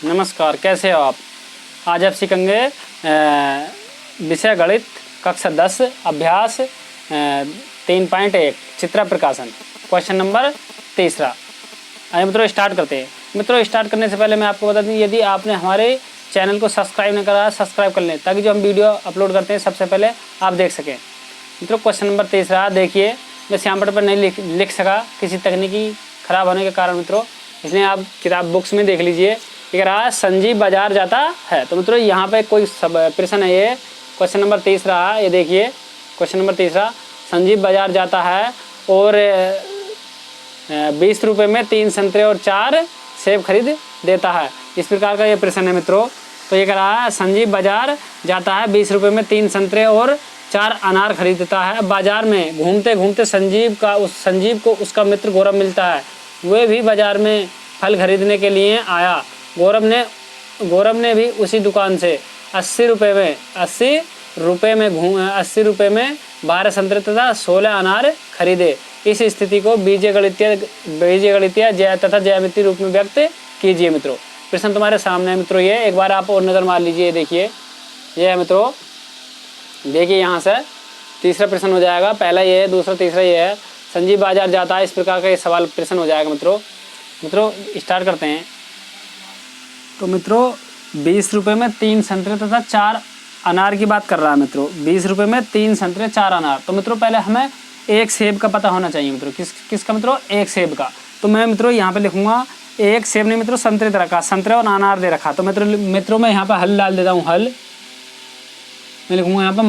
नमस्कार, कैसे हो आप। आज आप सीखेंगे विषय गणित कक्षा 10 अभ्यास 3.1 चित्र प्रकाशन क्वेश्चन नंबर 3। आइए मित्रों स्टार्ट करते हैं। मित्रों स्टार्ट करने से पहले मैं आपको बता दूं, यदि आपने हमारे चैनल को सब्सक्राइब नहीं करा सब्सक्राइब कर लें, ताकि जो हम वीडियो अपलोड करते हैं सबसे पहले आप देख सकें। मित्रों क्वेश्चन नंबर 3 देखिए, मैं श्यामपट पर नहीं लिख सका किसी तकनीकी खराब होने के कारण मित्रों, इसलिए आप किताब बुक्स में देख लीजिए। कह रहा है संजीव बाजार जाता है। तो मित्रों यहाँ पे कोई प्रश्न है, ये क्वेश्चन नंबर 3 रहा। ये देखिए क्वेश्चन नंबर 3, संजीव बाजार जाता है और 20 रुपये में 3 संतरे और 4 सेब खरीद देता है। इस प्रकार का ये प्रश्न है मित्रों। तो ये कह रहा है संजीव बाजार जाता है, 20 रुपये में 3 संतरे और 4 अनार खरीदता है। बाजार में घूमते घूमते संजीव को उसका मित्र गौरव मिलता है। वे भी बाजार में फल खरीदने के लिए आया। गौरव ने भी उसी दुकान से 80 रुपये में 12 संतरे तथा 16 अनार खरीदे। इस स्थिति को बीजगणितीय तथा ज्यामितीय रूप में व्यक्त कीजिए। मित्रों प्रश्न तुम्हारे सामने है मित्रों, ये एक बार आप और नज़र मार लीजिए। देखिए ये है मित्रों, देखिए यहाँ से तीसरा प्रश्न हो जाएगा। पहला ये है, दूसरा तीसरा ये है। संजीव बाजार जाता है, इस प्रकार का ये सवाल प्रश्न हो जाएगा। मित्रों स्टार्ट करते हैं। तो मित्रों 20 रुपये में 3 संतरे तथा 4 अनार की बात कर रहा है मित्रों। 20 रुपये में 3 संतरे 4 अनार। तो मित्रों पहले हमें एक सेब का पता होना चाहिए मित्रों। किसका मित्रों? एक सेब का। तो मैं मित्रों यहाँ पे लिखूंगा एक सेब नहीं मित्रों, संतरे दे रखा, संतरे और अनार दे रखा। तो मित्रों मैं यहाँ पे हल डाल देता हूँ। हल मैं लिखूंगा यहाँ पे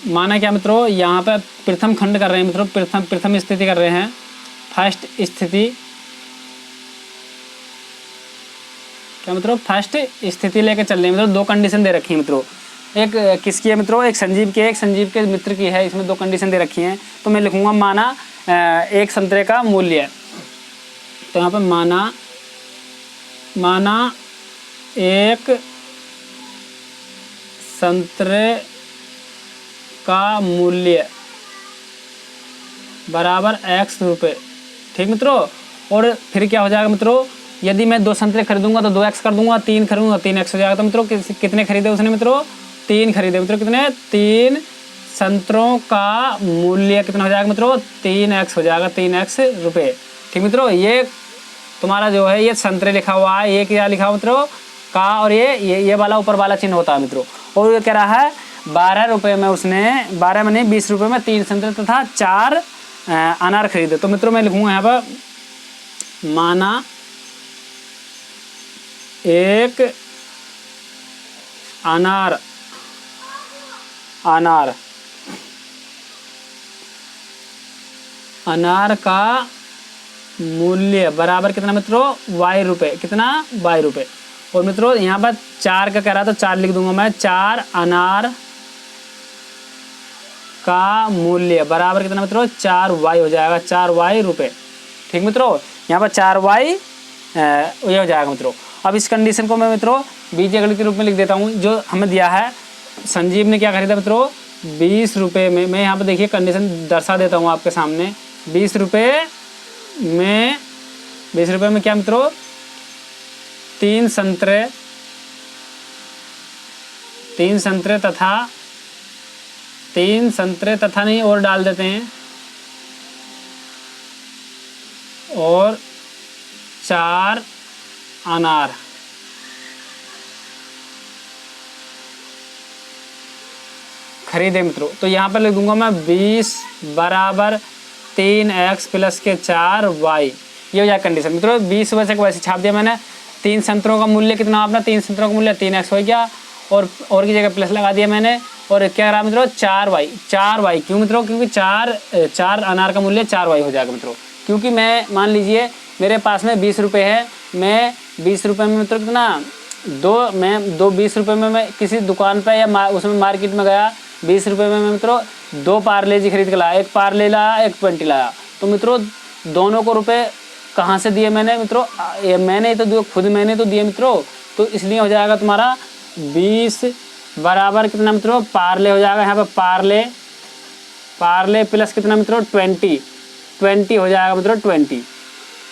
माना क्या मित्रों, यहाँ पे प्रथम खंड कर रहे हैं मित्रों, प्रथम स्थिति कर रहे हैं, फर्स्ट स्थिति। क्या मित्रों? फर्स्ट स्थिति लेके चल रहे हैं मित्रों। 2 कंडीशन दे रखी है मित्रों। एक किसकी है मित्रों? एक संजीव के मित्र की है। इसमें 2 कंडीशन दे रखी हैं। तो मैं लिखूंगा माना एक संतरे का मूल्य। तो यहाँ पे माना एक संतरे का मूल्य बराबर x रुपये। ठीक मित्रों। और फिर क्या हो जाएगा मित्रों, यदि मैं 2 संतरे खरीदूंगा तो 2x कर दूंगा, 3 खरीदूंगा 3x हो जाएगा। तो मित्रों कितने खरीदे उसने मित्रों? 3 खरीदे मित्रों। कितने? 3 संतरों का मूल्य कितना हो जाएगा मित्रों? 3x हो जाएगा, 3x रुपये। ठीक मित्रों। ये तुम्हारा जो है ये संतरे लिखा हुआ है, ये क्या लिखा हुआ मित्रों? का। और ये वाला ऊपर वाला चिन्ह होता है मित्रों। और ये कह रहा है 12 रुपये में उसने 12 में 20 रुपये में 3 संतरे तथा 4 अनार खरीदे। तो मित्रों मैं लिखूंगा यहाँ पर माना एक अनार का मूल्य बराबर कितना मित्रों? y रुपये। कितना? y रुपये। और मित्रों यहाँ पर 4 का कह रहा था, 4 लिख दूंगा मैं। 4 अनार का मूल्य बराबर कितना मित्रों? 4y हो जाएगा, 4y रुपये। ठीक मित्रों। यहाँ पर 4y ये हो जाएगा मित्रों। अब इस कंडीशन को मैं मित्रों बीजगणित के रूप में लिख देता हूँ। जो हमें दिया है, संजीव ने क्या खरीदा मित्रों? 20 रुपये में। मैं यहाँ पर देखिए कंडीशन दर्शा देता हूँ आपके सामने। 20 रुपये में क्या मित्रों? 3 संतरे तथा नहीं और डाल देते हैं, और 4 अनार खरीदे मित्रों। तो यहाँ पर लिख दूंगा मैं 20 बराबर 3x प्लस के 4y। ये हो जाए कंडीशन मित्रों। 20 वैसे को वैसे छाप दिया मैंने। 3 संतरों का मूल्य कितना? अपना 3 संतरों का मूल्य 3x हो गया, और की जगह प्लस लगा दिया मैंने। और क्या रहा मित्रों? 4y। क्यों मित्रों? क्योंकि 4 अनार का मूल्य 4y हो जाएगा मित्रों। क्योंकि मैं मान लीजिए मेरे पास में 20 रुपये है, मैं 20 रुपये में मित्रों कितना 20 रुपये में मैं किसी दुकान पर या उसमें मार्केट में गया, 20 रुपये में मैं मित्रों 2 पार्ले जी खरीद के लाया। एक पार्ले लाया, एक 20 लाया। तो मित्रों दोनों को रुपये कहाँ से दिए मैंने मित्रों? मैंने तो खुद मैंने तो दिए मित्रों। तो इसलिए हो जाएगा तुम्हारा 20 बराबर कितना मित्रों, पार्ले हो जाएगा यहाँ पे पार्ले प्लस कितना मित्रों 20, 20 हो जाएगा मित्रों 20।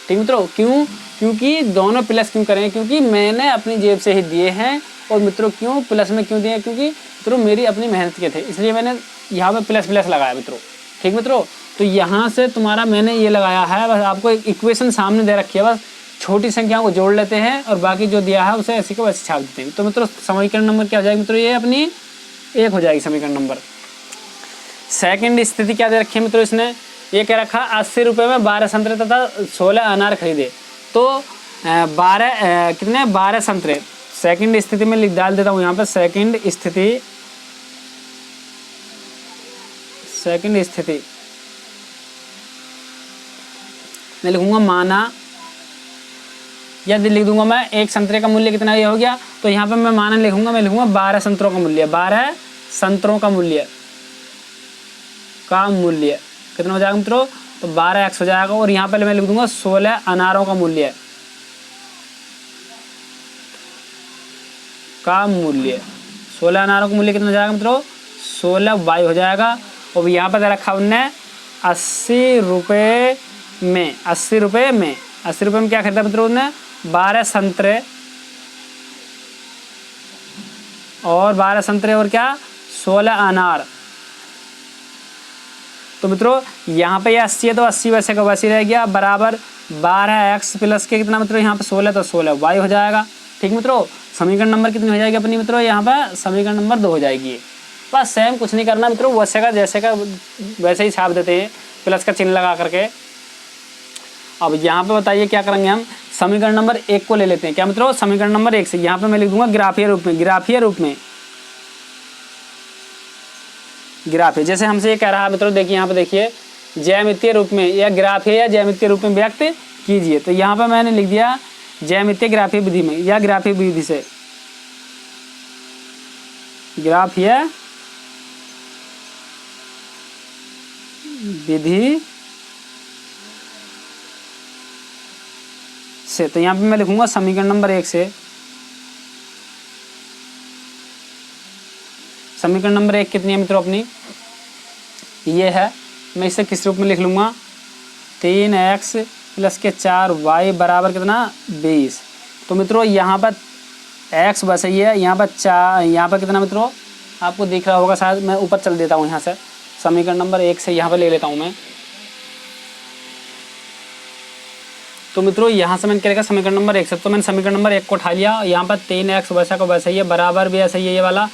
ठीक मित्रों, क्यों? क्योंकि दोनों प्लस क्यों करें? क्योंकि मैंने अपनी जेब से ही दिए हैं। और मित्रों क्यों प्लस में क्यों दिए? क्योंकि मित्रों मेरी अपनी मेहनत के थे, इसलिए मैंने यहाँ पे प्लस प्लस लगाया मित्रों। ठीक मित्रों, तो यहाँ से तुम्हारा मैंने ये लगाया है, बस आपको एक इक्वेशन सामने दे रखी है, बस छोटी संख्याओं को जोड़ लेते हैं और बाकी जो दिया है उसे ऐसे को वैसे छाप देते हैं। तो मित्रों समीकरण नंबर क्या हो जाएगी मित्रों? ये अपनी 1 हो जाएगी समीकरण नंबर। सेकंड स्थिति क्या दे रखी है मित्रों? इसने ये कह रखा 80 रुपये में 12 संतरे तथा 16 अनार खरीदे। तो 12 संतरे। सेकंड स्थिति में डाल देता हूँ यहाँ पर। सेकंड स्थिति मैं लिखूंगा माना, या लिख दूंगा मैं एक संतरे का मूल्य कितना ये हो गया। तो यहाँ पे मैं माना लिखूंगा, मैं लिखूंगा 12 संतरों का मूल्य। 12 संतरों का मूल्य कितना हो जाएगा मित्रों? तो 12x हो जाएगा। और यहाँ पे मैं लिख दूंगा 16 अनारों का मूल्य 16 अनारों का मूल्य कितना हो जाएगा मित्रों? 16y हो जाएगा। और यहाँ पर रखा उनने 80 रुपये में क्या खरीदा मित्रों? उन्होंने 12 संतरे और क्या 16 अनार। तो मित्रों यहाँ पे ये 80 है तो 80 वैसे का वैसे रह गया, बराबर 12x प्लस के कितना मित्रों? यहाँ पे 16 तो 16y हो जाएगा। ठीक मित्रों, समीकरण नंबर कितनी हो जाएगी अपनी मित्रों? यहाँ पे समीकरण नंबर 2 हो जाएगी। बस सेम, कुछ नहीं करना मित्रों, वैसे का जैसे का वैसे ही छाप देते हैं, प्लस का चिन्ह लगा करके। अब यहाँ पे बताइए क्या करेंगे हम? समीकरण नंबर 1 को ले लेते हैं। क्या मित्रों? समीकरण नंबर 1 से यहाँ पे मैं लिख दूंगा ग्राफीय रूप में। जैसे हमसे ये कह रहा है मित्रों, देखिए यहाँ पे देखिए, ज्यामितीय रूप में या ग्राफीय या ज्यामितीय रूप में व्यक्त कीजिए। तो यहाँ पे मैंने लिख दिया ज्यामितीय ग्राफीय विधि में या ग्राफीय विधि से। ग्राफीय विधि से। तो यहाँ पे मैं लिखूंगा समीकरण नंबर 1 से। समीकरण नंबर 1 कितनी है मित्रों अपनी? ये है। मैं इसे किस रूप में लिख लूँगा? 3x प्लस के 4y बराबर कितना? 20। तो मित्रों यहाँ पर x बस ही है, यहाँ पर 4, यहाँ पर कितना मित्रों आपको दिख रहा होगा शायद। मैं ऊपर चल देता हूँ यहाँ से, समीकरण नंबर 1 से यहाँ पर ले लेता हूँ मैं। तो मित्रों यहाँ से मैंने क्या लिखा? समीकरण नंबर 1 से। तो मैंने समीकरण नंबर 1 को उठा लिया। यहाँ पर 3x वैसा का वैसा ही है, बराबर भी ऐसा ही है, ये वाला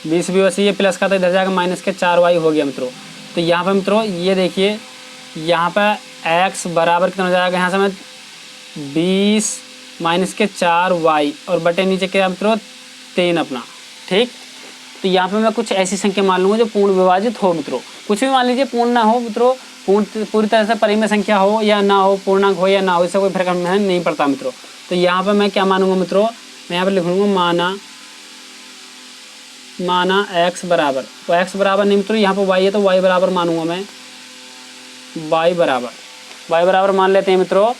20 भी वैसे ही है, प्लस का तो इधर जाएगा माइनस के 4y हो गया मित्रों। तो यहाँ पर मित्रों ये देखिए, यहाँ पर x बराबर कितना हो जाएगा? यहाँ से मैं 20 माइनस के 4y और बटे नीचे क्या मित्रों? 3 अपना। ठीक, तो यहाँ पे मैं कुछ ऐसी संख्या मान लूँगा जो पूर्ण विभाजित हो मित्रों। कुछ भी मान लीजिए, पूर्ण ना हो मित्रों, पूरी तरह से परिमेय संख्या हो या ना हो, पूर्णांक हो या ना हो, इससे कोई फर्क हमें नहीं पड़ता मित्रों। तो यहाँ पर मैं क्या मानूंगा मित्रों? मैं यहाँ पर लिखूँगा माना x बराबर। तो x बराबर नहीं मित्रों, यहाँ पर y है तो y बराबर मानूंगा मैं। y बराबर मान लेते हैं मित्रों।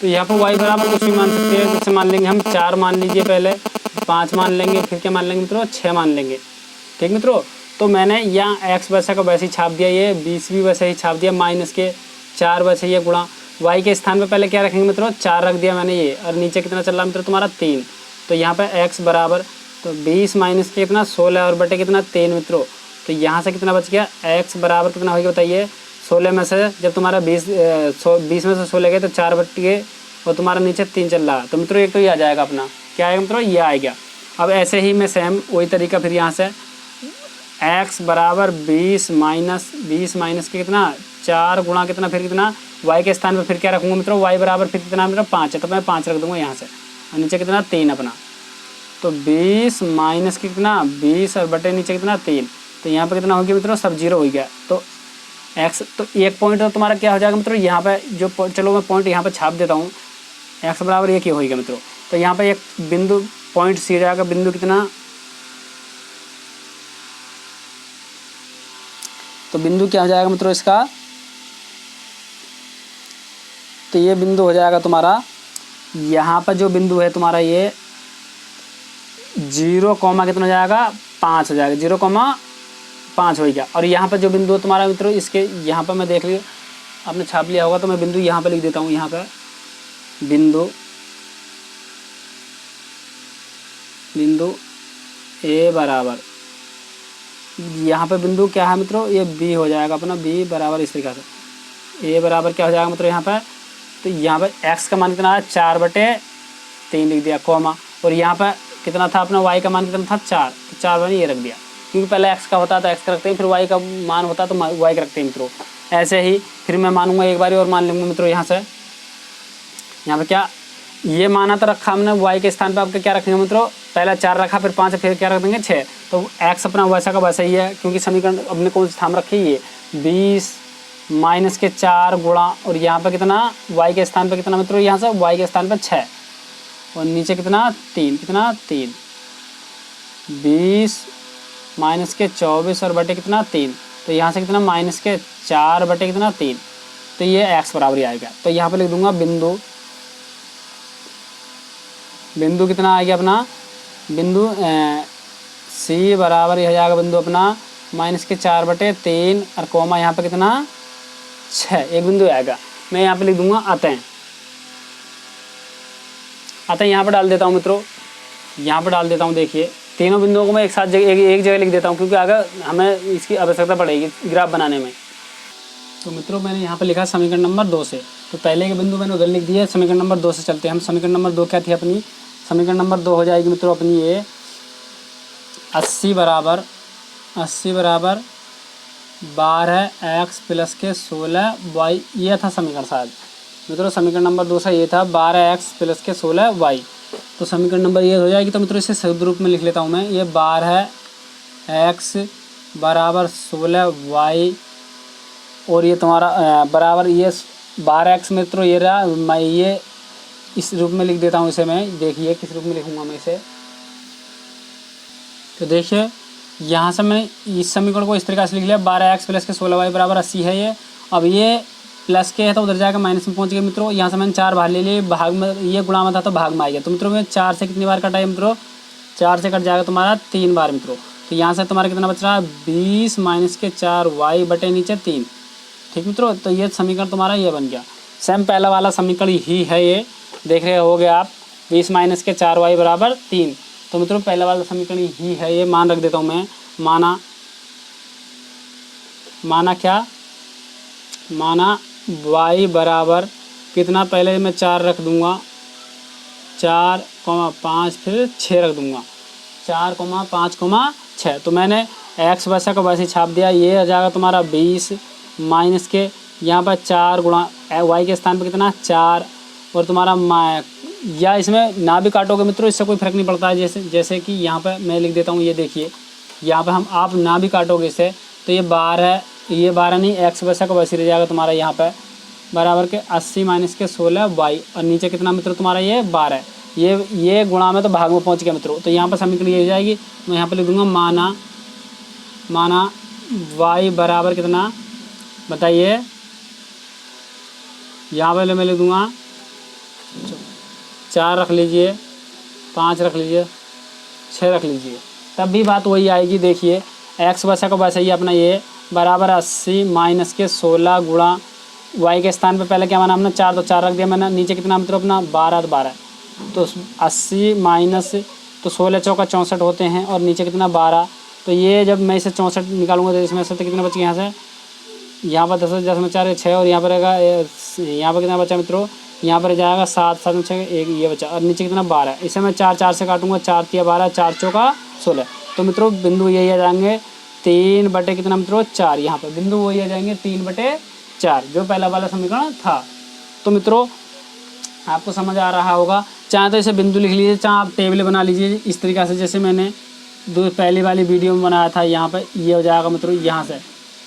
तो यहाँ पर y बराबर कुछ भी मान सकते हैं। जैसे मान लेंगे हम 4 मान लीजिए, पहले 5 मान लेंगे, फिर क्या मान लेंगे मित्रों? 6 मान लेंगे। ठीक मित्रों, तो मैंने यहाँ x वैसा का वैसे ही छाप दिया, ये 20 भी वैसे ही छाप दिया, माइनस के 4 वैसे ही गुणा y के स्थान पे पहले क्या रखेंगे मित्रों? 4 रख दिया मैंने ये, और नीचे कितना चल रहा मित्रों तुम्हारा? 3। तो यहाँ पे x बराबर तो 20 माइनस के कितना? 16 और बटे कितना? 3 मित्रों। तो यहाँ से कितना बच गया? x बराबर कितना हो गया बताइए? 16 में से जब तुम्हारा 20 में से 16 गए तो 4 बट गए और तुम्हारा नीचे 3 चल रहा। तो मित्रों एक तो ये आ जाएगा अपना, क्या आएगा मित्रों? ये आ गया। अब ऐसे ही मैं सेम वही तरीका फिर यहाँ से x बराबर 20 माइनस के कितना? 4 गुणा कितना? फिर कितना? y के स्थान पे फिर क्या रखूँगा मित्रों? y बराबर फिर कितना मित्रों? 5 है, तो मैं 5 रख दूँगा यहाँ से, और नीचे कितना? 3 अपना। तो 20 माइनस के कितना? 20 और बटे नीचे कितना? 3। तो यहाँ पे कितना हो गया मित्रों? सब 0 हो गया। तो x तो एक पॉइंट तो तुम्हारा क्या हो जाएगा मित्रों? यहाँ पे जो चलो मैं पॉइंट यहाँ पे छाप देता हूँ, x बराबर 1 ही हो गया मित्रों। तो यहाँ पे एक बिंदु पॉइंट सी जाएगा, बिंदु कितना? तो बिंदु क्या हो जाएगा मित्रों इसका? तो ये बिंदु हो जाएगा तुम्हारा, यहाँ पर जो बिंदु है तुम्हारा ये 0, कितना हो जाएगा? 5 हो जाएगा, 0,5 हो गया। और यहाँ पर जो बिंदु है तुम्हारा मित्रों, इसके यहाँ पर मैं देख लिया आपने छाप लिया होगा तो मैं बिंदु यहाँ पे लिख देता हूँ। यहाँ पे बिंदु ए बराबर, यहाँ पे बिंदु क्या है मित्रों, ये बी हो जाएगा अपना, बी बराबर इस तरीके से ए बराबर क्या हो जाएगा मित्रों यहाँ पे, तो यहाँ पे एक्स का मान कितना है 4/3 लिख दिया, कॉमा, और यहाँ पे कितना था अपना वाई का मान कितना था 4, तो 4 मैंने ये रख दिया, क्योंकि पहले एक्स का होता है तो एक्स का रखते हैं, फिर वाई का मान होता है तो वाई का रखते हैं मित्रों। ऐसे ही फिर मैं मानूंगा एक बार और मान लूँगा मित्रों। यहाँ से यहाँ पे क्या ये माना तो रखा हमने, वाई के स्थान पे आपके क्या रखेंगे मित्रों, पहला 4 रखा, फिर 5, फिर क्या रख देंगे 6, तो एक्स अपना वैसा का वैसा ही है, क्योंकि समीकरण अपने कौन सा स्थान रखी है 20 माइनस के 4 गुणा, और यहाँ पे कितना वाई के स्थान पे कितना मित्रों, यहाँ से वाई के स्थान पे 6 और नीचे कितना 3, कितना 3, 20 माइनस के 24 और बटे कितना 3, तो यहाँ से कितना माइनस के 4 बटे कितना 3, तो ये एक्स बराबर ही आएगा। तो यहाँ पे लिख दूंगा बिंदु कितना आ गया अपना, बिंदु सी बराबर ये हो जाएगा बिंदु अपना माइनस के 4/3 और कॉमा यहाँ पे कितना 6, एक बिंदु आएगा। मैं यहाँ पे लिख दूंगा अतः यहाँ पे डाल देता हूँ मित्रों, यहाँ पे डाल देता हूँ। देखिए तीनों बिंदुओं को मैं एक साथ एक जगह लिख देता हूँ, क्योंकि अगर हमें इसकी आवश्यकता पड़ेगी ग्राफ बनाने में। तो मित्रों मैंने यहाँ पे लिखा समीकरण नंबर 2 से, तो पहले के बिंदु मैंने उधर लिख दिया, समीकरण नंबर 2 से चलते हैं हम। समीकरण नंबर 2 क्या थी अपनी, समीकरण नंबर 2 हो जाएगी मित्रों अपनी ये 80 बराबर 12x प्लस के 16y, ये था समीकरण शायद मित्रों। समीकरण नंबर 2 से ये था 12x प्लस के 16y, तो समीकरण नंबर ये हो जाएगी। तो मित्रों इसे शब्द रूप में लिख लेता हूँ मैं, ये 12x बराबर 16y और ये तुम्हारा बराबर ये 12x मित्रों ये रहा, मैं ये इस रूप में लिख देता हूँ इसे मैं। देखिए किस रूप में लिखूँगा मैं इसे, तो देखिए यहाँ से मैंने इस समीकरण को इस तरीके से लिख लिया, 12x प्लस के 16y बराबर 80 है ये। अब ये प्लस के है तो उधर जाकर माइनस में पहुँच गए मित्रों। यहाँ से मैंने 4 बाहर ले लिए, भाग में ये गुणा में था तो भाग में आ गया। तो मित्रों में 4 से कितनी बार कटा है मित्रों, 4 से कट जाएगा तुम्हारा 3 बार मित्रों। तो यहाँ से तुम्हारा कितना बच रहा है 20 माइनस के 4y बटे नीचे 3, ठीक मित्रों। तो ये समीकरण तुम्हारा ये बन गया। सेम पहला वाला समीकरण ही है ये, देख रहे होगे आप, 20 माइनस के 4y बराबर 3। तो मित्रों पहला वाला समीकरण ही है ये, मान रख देता हूँ मैं। माना क्या, माना y बराबर कितना, पहले मैं 4 रख दूंगा, 4,5 फिर 6 रख दूंगा, 4,5,6। तो मैंने x वैसा का वैसे छाप दिया। ये आ जाएगा तुम्हारा 20 माइनस के यहाँ पर 4 गुणा y के स्थान पर कितना 4, और तुम्हारा या इसमें ना भी काटोगे मित्रों इससे कोई फर्क नहीं पड़ता है। जैसे कि यहाँ पे मैं लिख देता हूँ, ये देखिए यहाँ पे हम आप ना भी काटोगे इससे, तो ये 12 नहीं, x वैसा का वैसे रह जाएगा तुम्हारा यहाँ पे बराबर के 80 माइनस के 16y, और नीचे कितना मित्रों तुम्हारा ये 12, ये गुणा में तो भाग में पहुँच गया मित्रों। तो यहाँ पर समीकरण ये हो जाएगी। मैं यहाँ पर लिख दूँगा माना y बराबर कितना बताइए, यहाँ पर मैं लिख दूँगा 4 रख लीजिए, 5 रख लीजिए, 6 रख लीजिए, तब भी बात वही आएगी। देखिए x वैसा का वैसा ही अपना ये बराबर 80 माइनस के 16 गुणा y के स्थान पे पहले क्या माना हमने 4, तो 4 रख दिया मैंने। नीचे कितना मित्रों अपना 12, तो 80 माइनस तो 16 चौका 64 होते हैं, और नीचे कितना 12। तो ये जब मैं इसे 64 निकालूंगा तो इसमें से तो कितना बच गया, यहाँ से यहाँ पर 10 में 4 6, और यहाँ पर रहेगा, यहाँ पर कितना बचा मित्रों, यहाँ पर जाएगा 7 7 में 6 1 ये बचा, और नीचे कितना 12। इसे मैं 4 से काटूंगा, 4 3 12, 4 चौका 16। तो मित्रों बिंदु यही आ जाएंगे 3 बटे कितना मित्रों 4, यहाँ पर बिंदु वही आ जाएंगे 3/4 जो पहला वाला समीकरण था। तो मित्रों आपको समझ आ रहा होगा। चाहे तो इसे बिंदु लिख लीजिए, चाहे आप टेबल बना लीजिए इस तरीक़े से, जैसे मैंने पहली वाली वीडियो में बनाया था। यहाँ पर ये हो जाएगा मित्रों, यहाँ से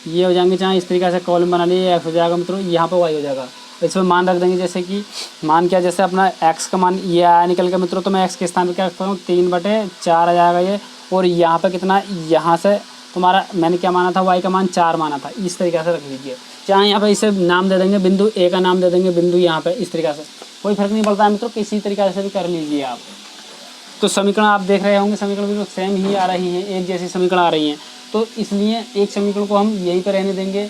ये हो जाएंगे, चाहे इस तरीक़े से कॉलम बना लीजिए, एक्स हो जाएगा मित्रों, यहाँ पर वाई हो जाएगा। इसमें मान रख देंगे, जैसे कि मान क्या, जैसे अपना x का मान ये आया निकल के मित्रों, तो मैं x के स्थान पर क्या रखता हूँ 3/4 आ जाएगा ये। और यहाँ पे कितना, यहाँ से तुम्हारा मैंने क्या माना था, y का मान 4 माना था, इस तरीक़े से रख लीजिए। चाहे यहाँ पे इसे नाम दे देंगे, बिंदु a का नाम दे देंगे, बिंदु यहाँ पे इस तरीक़े से, कोई फर्क नहीं पड़ता है मित्रों, किसी तरीक़े से भी कर लीजिए आप। तो समीकरण आप देख रहे होंगे, समीकरण बिल्कुल सेम ही आ रही हैं, एक जैसी समीकरण आ रही हैं। तो इसलिए एक समीकरण को हम यहीं पर रहने देंगे,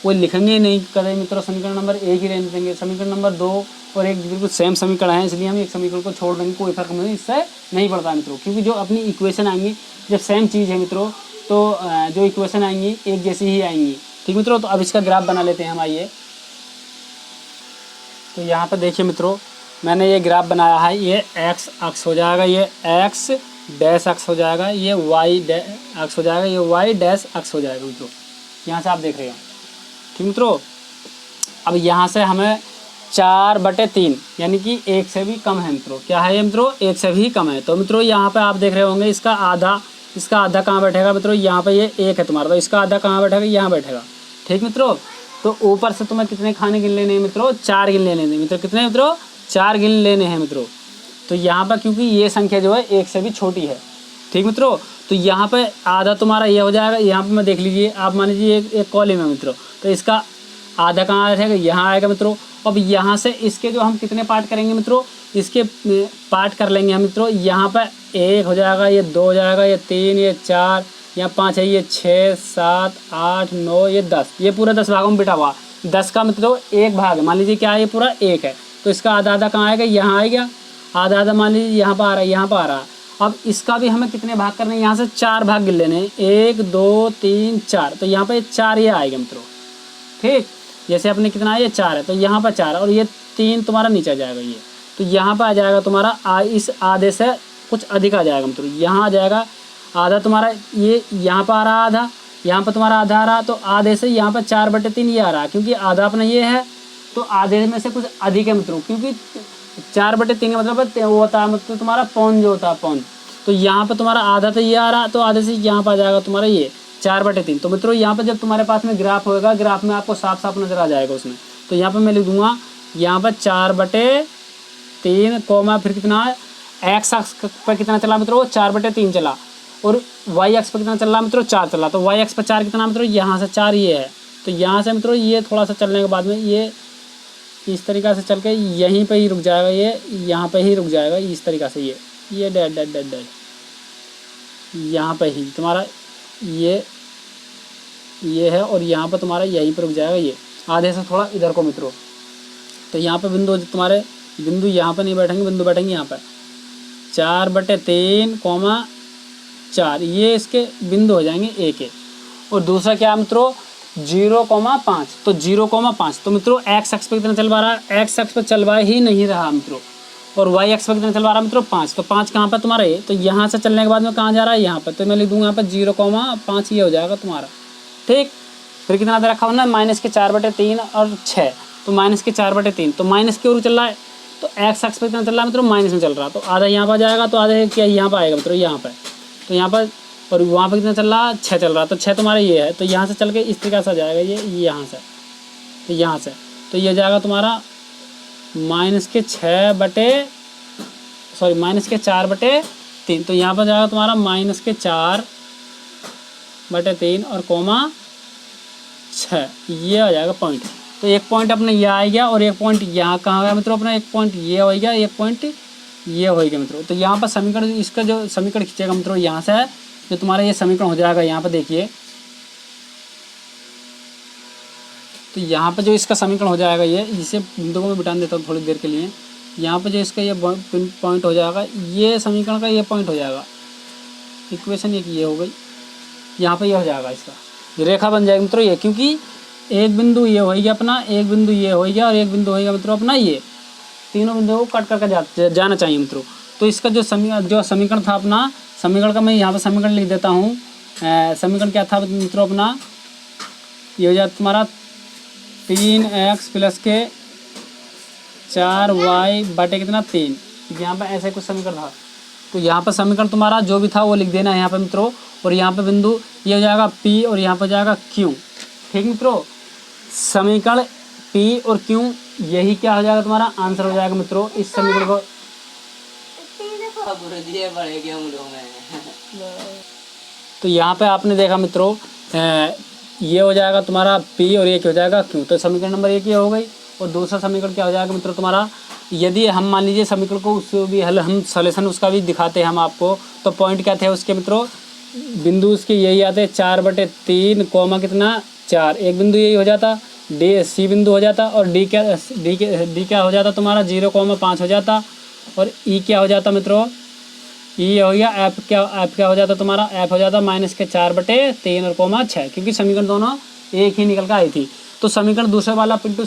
वो लिखेंगे नहीं करें मित्रों, समीकरण नंबर 1 ही रहने देंगे। समीकरण नंबर 2 और 1 बिल्कुल सेम समीकरण है, इसलिए हम एक समीकरण को छोड़ देंगे, कोई फर्क नहीं, इससे नहीं पड़ता मित्रों। क्योंकि जो अपनी इक्वेशन आएंगी जब सेम चीज़ है मित्रों, तो जो इक्वेशन आएंगी एक जैसी ही आएंगी। ठीक मित्रों, तो अब इसका ग्राफ बना लेते हैं हम। आइए, तो यहाँ पर देखिए मित्रों, मैंने ये ग्राफ बनाया है। ये एक्स अक्ष हो जाएगा, ये एक्स डैश अक्ष हो जाएगा, ये वाई अक्ष हो जाएगा, ये वाई डैश अक्ष हो जाएगा मित्रों। यहाँ से आप देख रहे हो। ठीक मित्रों, अब यहाँ से हमें 4/3 यानी कि 1 से भी कम है मित्रों। क्या है ये मित्रों? 1 से भी कम है। तो मित्रों यहाँ पे आप देख रहे होंगे इसका आधा कहाँ बैठेगा मित्रों? यहाँ पे ये 1 है तुम्हारा, तो इसका आधा कहाँ बैठेगा? यहाँ बैठेगा। ठीक मित्रों, तो ऊपर से तुम्हें कितने खाने गिन लेने हैं मित्रों? 4 गिन लेने हैं मित्रों। कितने मित्रों? 4 गिन लेने हैं मित्रों। तो यहाँ पर क्योंकि ये संख्या जो है 1 से भी छोटी है। ठीक मित्रों, तो यहाँ पे आधा तुम्हारा ये हो जाएगा। यहाँ पे मैं देख लीजिए, आप मान लीजिए एक कॉलम है मित्रों, तो इसका आधा कहाँ रहेगा? यहाँ आएगा मित्रों। अब यहाँ से इसके जो हम कितने पार्ट करेंगे मित्रों? इसके पार्ट कर लेंगे हम मित्रों। यहाँ पर 1 हो जाएगा, ये 2 हो जाएगा, ये 3, ये 4, यहाँ 5 है, ये 6, 7, 8, 9, ये 10। ये पूरा 10 भागों में बिठा हुआ। 10 का मित्रों 1 भाग है, मान लीजिए क्या है, ये पूरा 1 है, तो इसका आधा आधा कहाँ आएगा? यहाँ आएगा। आधा आधा मान लीजिए यहाँ पर आ रहा है, यहाँ पर आ रहा है। अब इसका भी हमें कितने भाग करने हैं? यहाँ से 4 भाग गिन लेने हैं। 1 2 3 4, तो यहाँ पे 4 ये आएगा मित्रों। ठीक, जैसे अपने कितना है? ये 4 है, तो यहाँ पर 4 और ये 3 तुम्हारा नीचे आ जाएगा ये, तो यहाँ पर आ जाएगा तुम्हारा इस आधे से कुछ अधिक आ जाएगा मित्रों। यहाँ आ जाएगा आधा तुम्हारा, ये यहाँ पर आ रहा आधा, यहाँ पर तुम्हारा आधा आ रहा, तो आधे से यहाँ पर 4/3 ये आ रहा, क्योंकि आधा अपना ये है, तो आधे में से कुछ अधिक है मित्रों। क्योंकि 4/3 का मतलब वो होता है मतलब तुम्हारा पौन, जो होता है पौन। तो यहाँ पर तुम्हारा आधा तो ये आ रहा, तो आधे से यहाँ पर आ जाएगा तुम्हारा ये 4/3। तो मित्रों यहाँ पर जब तुम्हारे पास में ग्राफ होगा, ग्राफ में आपको साफ साफ नजर आ जाएगा उसमें। तो यहाँ पर मैं लिख दूंगा, यहाँ पर 4/3 कोमा फिर कितना है? एक्स अक्ष पर कितना चला मित्रों? 4/3 चला। और वाई अक्ष पर कितना चल रहा मित्रों? 4 चला। तो वाई अक्ष पर 4 कितना मित्रों? यहाँ से 4 ये है, तो यहाँ से मित्रों ये थोड़ा सा चलने के बाद में ये इस तरीक़ा से चल के यहीं पे ही रुक जाएगा, ये यहाँ पे ही रुक जाएगा इस तरीक़ा से। ये डेड डेड डेड डेड यहाँ पे ही तुम्हारा ये है, और यहाँ पर तुम्हारा यहीं पर रुक जाएगा ये आधे से थोड़ा इधर को मित्रों। तो यहाँ पे बिंदु तुम्हारे बिंदु यहाँ पर नहीं बैठेंगे, बिंदु बैठेंगे यहाँ पर 4/3, ये इसके बिंदु हो जाएंगे 1 और दूसरा क्या मित्रों? 0,5। तो 0,5 तो मित्रों एक्स अक्ष पर कितना चल पा रहा है? एक्स अक्ष पर चलवा ही नहीं रहा मित्रों। और वाई अक्ष पर कितना चल पा रहा है मित्रों? 5। तो 5 कहाँ पर तुम्हारा ये? तो यहाँ से चलने के बाद में कहाँ जा रहा है? यहाँ पर। तो मैं लिख दूँगा यहाँ पर 0,5 ये हो जाएगा तुम्हारा। ठीक, फिर कितना दे रखा होना? माइनस के 4/3 और 6, तो माइनस के 4/3। तो माइनस की ओर चल रहा है, तो एक्स अक्ष पर कितना चल रहा है मित्रों? माइनस में चल रहा है, तो आधा यहाँ पर जाएगा, तो आधा क्या यहाँ पर आएगा मित्रों? यहाँ पर। तो यहाँ पर और वहाँ पर कितना चल रहा है? 6 चल रहा है, तो 6 तुम्हारा ये है, तो यहाँ से चल के इस तरीके से आ जाएगा ये यहाँ से, तो यहाँ से तो ये जाएगा तुम्हारा माइनस के 4/3। तो यहाँ पर जाएगा तुम्हारा माइनस के 4/3 और कोमा 6, ये आ जाएगा पॉइंट। तो एक पॉइंट अपने ये आ गया, और एक पॉइंट यहाँ कहाँ गया मित्रों? अपना एक पॉइंट ये हो गया, एक पॉइंट ये हो गया मित्रों। तो यहाँ पर समीकरण, इसका जो समीकरण खींचेगा मित्रों यहाँ से, जो तुम्हारा ये समीकरण हो जाएगा यहाँ पर देखिए, तो यहाँ पर जो इसका समीकरण हो जाएगा ये, इसे बिंदु को मैं बिठा देता हूँ थोड़ी देर के लिए। यहाँ पर जो इसका ये पॉइंट हो जाएगा, ये समीकरण का ये पॉइंट हो जाएगा, इक्वेशन एक ये हो गई, यहाँ पर ये हो जाएगा, इसका रेखा बन जाएगी मित्रों ये। क्योंकि एक बिंदु ये हो गया अपना, एक बिंदु ये हो गया और एक बिंदु होगा मित्रों अपना ये, तीनों बिंदुओं को कट करके जाना चाहिए मित्रों। तो इसका जो समीकरण था अपना, समीकरण का मैं यहाँ पर समीकरण लिख देता हूँ। समीकरण क्या था मित्रों अपना? ये हो जाता तुम्हारा 3x प्लस के 4y बटे कितना 3, यहाँ पर ऐसे कुछ समीकरण था। तो यहाँ पर समीकरण तुम्हारा जो भी था वो लिख देना है यहाँ पर मित्रों। और यहाँ पर बिंदु ये हो जाएगा P और यहाँ पर जाएगा Q। ठीक मित्रों, समीकरण P और Q यही क्या हो जाएगा? तुम्हारा आंसर हो जाएगा मित्रों इस समीकरण को। तो यहाँ पे आपने देखा मित्रों, ये हो जाएगा तुम्हारा P और ये क्या हो जाएगा Q। तो समीकरण नंबर 1 ये हो गई। और दूसरा समीकरण क्या हो जाएगा मित्रों तुम्हारा? यदि हम मान लीजिए समीकरण को उसको भी हल, हम सॉल्यूशन उसका भी दिखाते हैं हम आपको। तो पॉइंट क्या थे उसके मित्रों? बिंदु उसके यही आते हैं 4/3 कोमा कितना 4, एक बिंदु यही हो जाता, डी सी बिंदु हो जाता, और डी क्या हो जाता तुम्हारा 0,5 हो जाता, और ई क्या हो जाता मित्रों, ई हो गया, एफ क्या हो जाता तुम्हारा, एफ हो जाता -4/3 और कोमा 6, क्योंकि समीकरण दोनों एक ही निकल कर आई थी। तो समीकरण दूसरे वाला पिंटू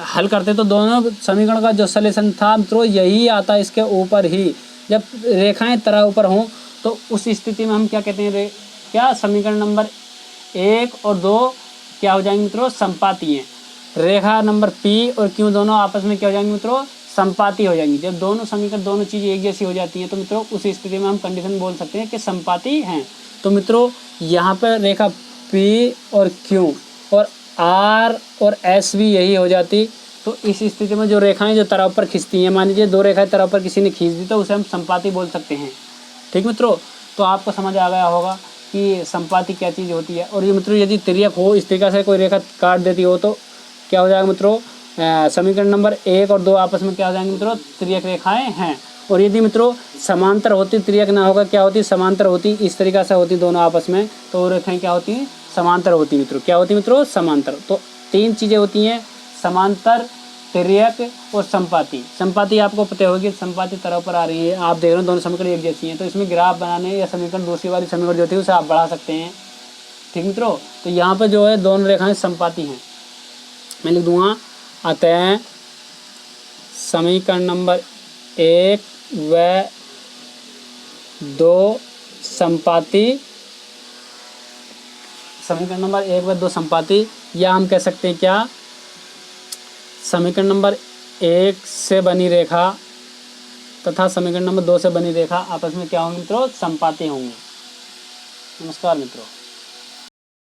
हल करते तो दोनों समीकरण का जो सलेशन था मित्रों यही आता इसके ऊपर ही। जब रेखाएं तरह ऊपर हों तो उस स्थिति में हम क्या कहते हैं, क्या समीकरण नंबर 1 और 2 क्या हो जाएंगे मित्रों, संपाती हैं। रेखा नंबर पी और क्यू दोनों आपस में क्या हो जाएंगे मित्रों, संपाती हो जाएंगी। जब दोनों समीकरण दोनों चीज़ें एक जैसी हो जाती हैं तो मित्रों उस स्थिति में हम कंडीशन बोल सकते हैं कि संपाती हैं। तो मित्रों यहाँ पर रेखा पी और क्यू और आर और एस भी यही हो जाती। तो इस स्थिति में जो रेखाएं जो तरफ पर खींचती हैं, मान लीजिए 2 रेखाएं तरफ पर किसी ने खींच दी तो उसे हम संपाती बोल सकते हैं। ठीक मित्रों, तो आपको समझ आ गया होगा कि संपाती क्या चीज़ होती है। और ये मित्रों यदि तिर्यक हो, इस तरीके से कोई रेखा काट देती हो तो क्या हो जाएगा मित्रों, समीकरण नंबर 1 और 2 आपस में क्या हो जाएंगे मित्रों, तिर्यक रेखाएं हैं। और यदि मित्रों समांतर होती, तिर्यक ना होगा, क्या होती, समांतर होती, इस तरीक़ा से होती दोनों आपस में, तो वो रेखाएं क्या होती हैं, समांतर होती मित्रों। क्या होती मित्रों, समांतर। तो 3 चीज़ें होती हैं, समांतर, तिर्यक और संपाती। संपाती आपको पता होगी, संपाती तरफ पर आ रही है, आप देख रहे हो दोनों समीकरण एक जैसी हैं, तो इसमें ग्राफ बनाने या समीकरण दूसरी वाली समीकरण जो होती है उसे आप बढ़ा सकते हैं। ठीक मित्रों, तो यहाँ पर जो है दोनों रेखाएं संपाती हैं। मैं लिख दूंगा, अतः समीकरण नंबर 1 व 2 संपाती, समीकरण नंबर 1 व 2 संपाती, या हम कह सकते हैं क्या, समीकरण नंबर 1 से बनी रेखा तथा समीकरण नंबर 2 से बनी रेखा आपस में क्या होंगी मित्रों, संपाती होंगी। नमस्कार मित्रों।